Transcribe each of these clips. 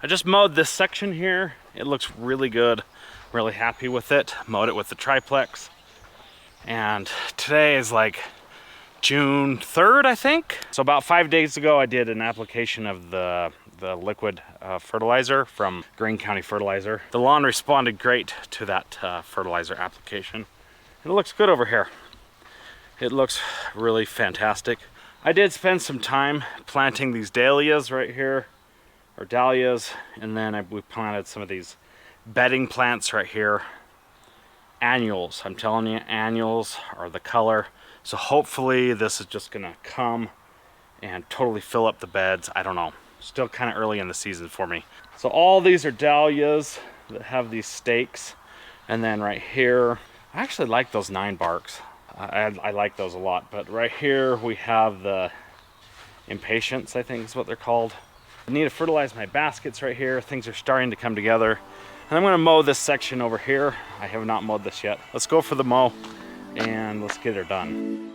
I just mowed this section here. It looks really good. Really happy with it. Mowed it with the triplex. And today is like June 3rd, I think. So about 5 days ago, I did an application of the liquid fertilizer from Greene County Fertilizer. The lawn responded great to that fertilizer application. It looks good over here. It looks really fantastic. I did spend some time planting these dahlias right here, or dahlias, and then we planted some of these bedding plants right here. Annuals, I'm telling you, annuals are the color. So hopefully this is just gonna come and totally fill up the beds. I don't know, still kind of early in the season for me. So all these are dahlias that have these stakes. And then right here, I actually like those 9 barks. I like those a lot, but right here we have the impatiens, I think is what they're called. I need to fertilize my baskets right here. Things are starting to come together. And I'm gonna mow this section over here. I have not mowed this yet. Let's go for the mow and let's get her done.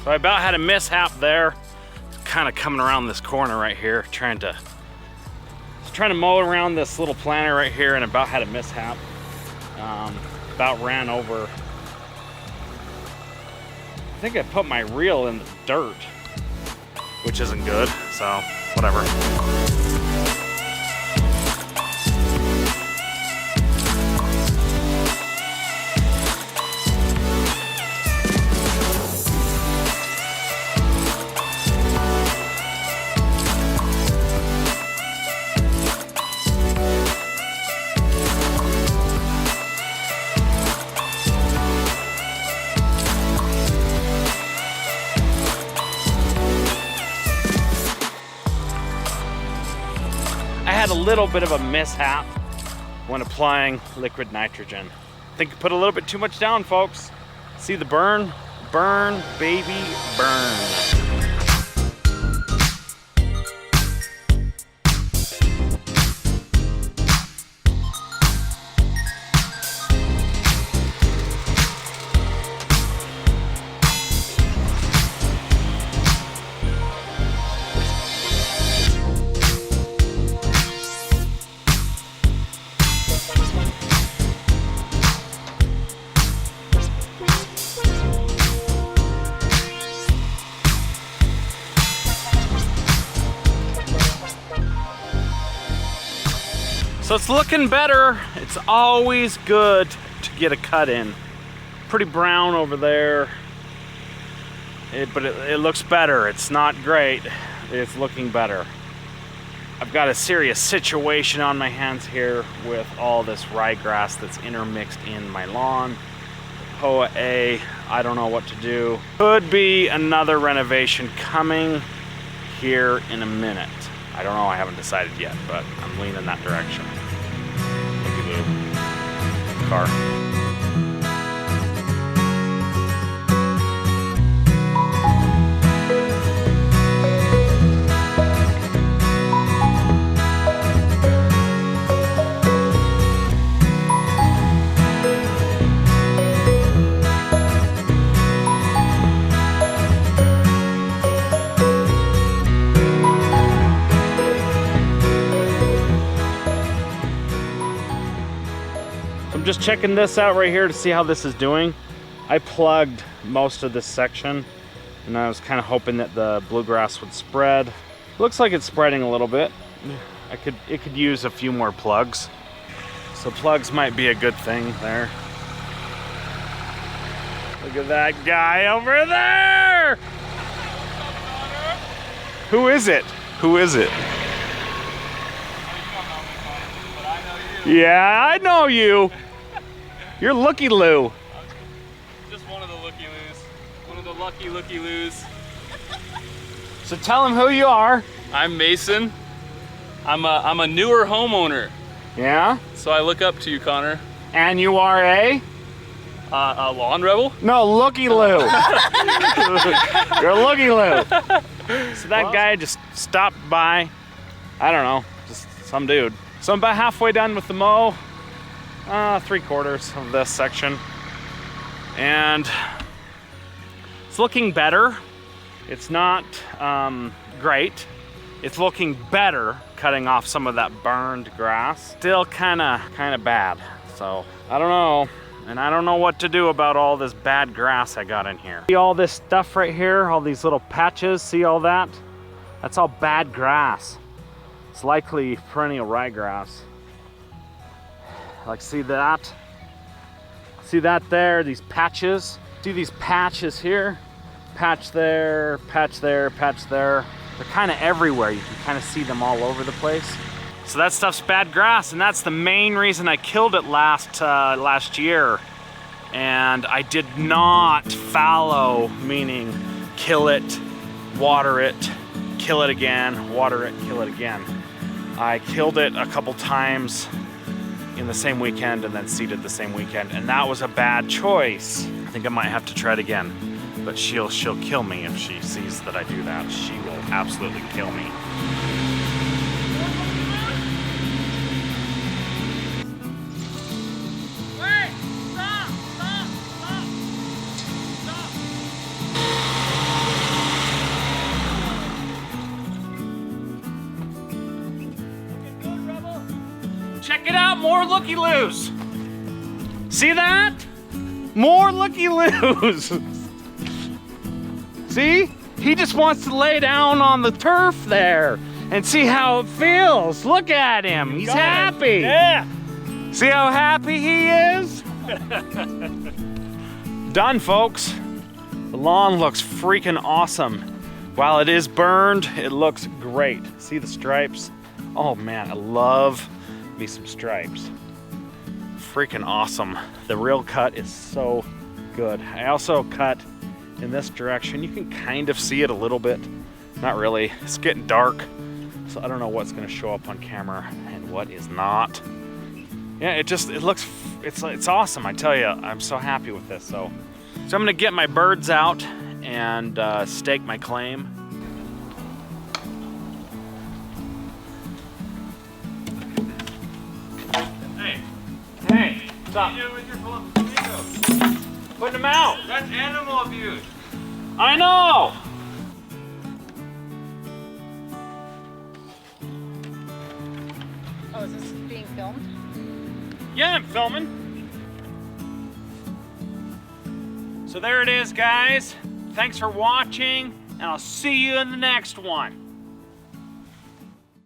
So I about had a mishap there. Kind of coming around this corner right here, trying to mow around this little planter right here, and about had a mishap. About ran over. I think I put my reel in the dirt, which isn't good, so whatever. I had a little bit of a mishap when applying liquid nitrogen. I think I put a little bit too much down, folks. See the burn? Burn, baby, burn. So it's looking better. It's always good to get a cut in. Pretty brown over there, but it looks better. It's not great. It's looking better. I've got a serious situation on my hands here with all this ryegrass that's intermixed in my lawn. POA A, I don't know what to do. Could be another renovation coming here in a minute. I don't know, I haven't decided yet, but I'm leaning that direction. Looky-loo. Car. I'm just checking this out right here to see how this is doing. I plugged most of this section and I was kind of hoping that the bluegrass would spread. Looks like it's spreading a little bit. It could use a few more plugs. So plugs might be a good thing there. Look at that guy over there! Who is it? Who is it? Yeah, I know you. You're Looky Loo. Just one of the Looky Loos. One of the lucky Looky Loos. So tell him who you are. I'm Mason. I'm a newer homeowner. Yeah? So I look up to you, Connor. And you are a? Lawn Rebel? No, looky-loo. You're a looky-loo. So that guy just stopped by. I don't know, just some dude. So I'm about halfway done with the mow. 3/4 of this section. And it's looking better. It's not great. It's looking better cutting off some of that burned grass. Still kind of bad. So I don't know. And I don't know what to do about all this bad grass I got in here. See all this stuff right here, all these little patches, see all that? That's all bad grass. It's likely perennial ryegrass. Like, see that? See that there, these patches? See these patches here? Patch there, patch there, patch there. They're kind of everywhere. You can kind of see them all over the place. So that stuff's bad grass, and that's the main reason I killed it last year. And I did not fallow, meaning kill it, water it, kill it again, water it, kill it again. I killed it a couple times in the same weekend and then seeded the same weekend, and that was a bad choice. I think I might have to try it again, but she'll kill me if she sees that I do that. She will absolutely kill me. Check it out, more looky-loos. See that? More looky-loos. See? He just wants to lay down on the turf there and see how it feels. Look at him, he's happy. Yeah. See how happy he is? Done, folks. The lawn looks freaking awesome. While it is burned, it looks great. See the stripes? Oh man, I love me some stripes. Freaking awesome. The real cut is so good. I also cut in this direction. You can kind of see it a little bit. Not really. It's getting dark, so I don't know what's gonna show up on camera and what is not. Yeah, it looks, it's awesome. I tell you, I'm so happy with this. So I'm gonna get my birds out and stake my claim. Hey, stop. What are you doing with your flamingos? Putting them out. That's animal abuse. I know. Oh, is this being filmed? Yeah, I'm filming. So there it is, guys. Thanks for watching, and I'll see you in the next one.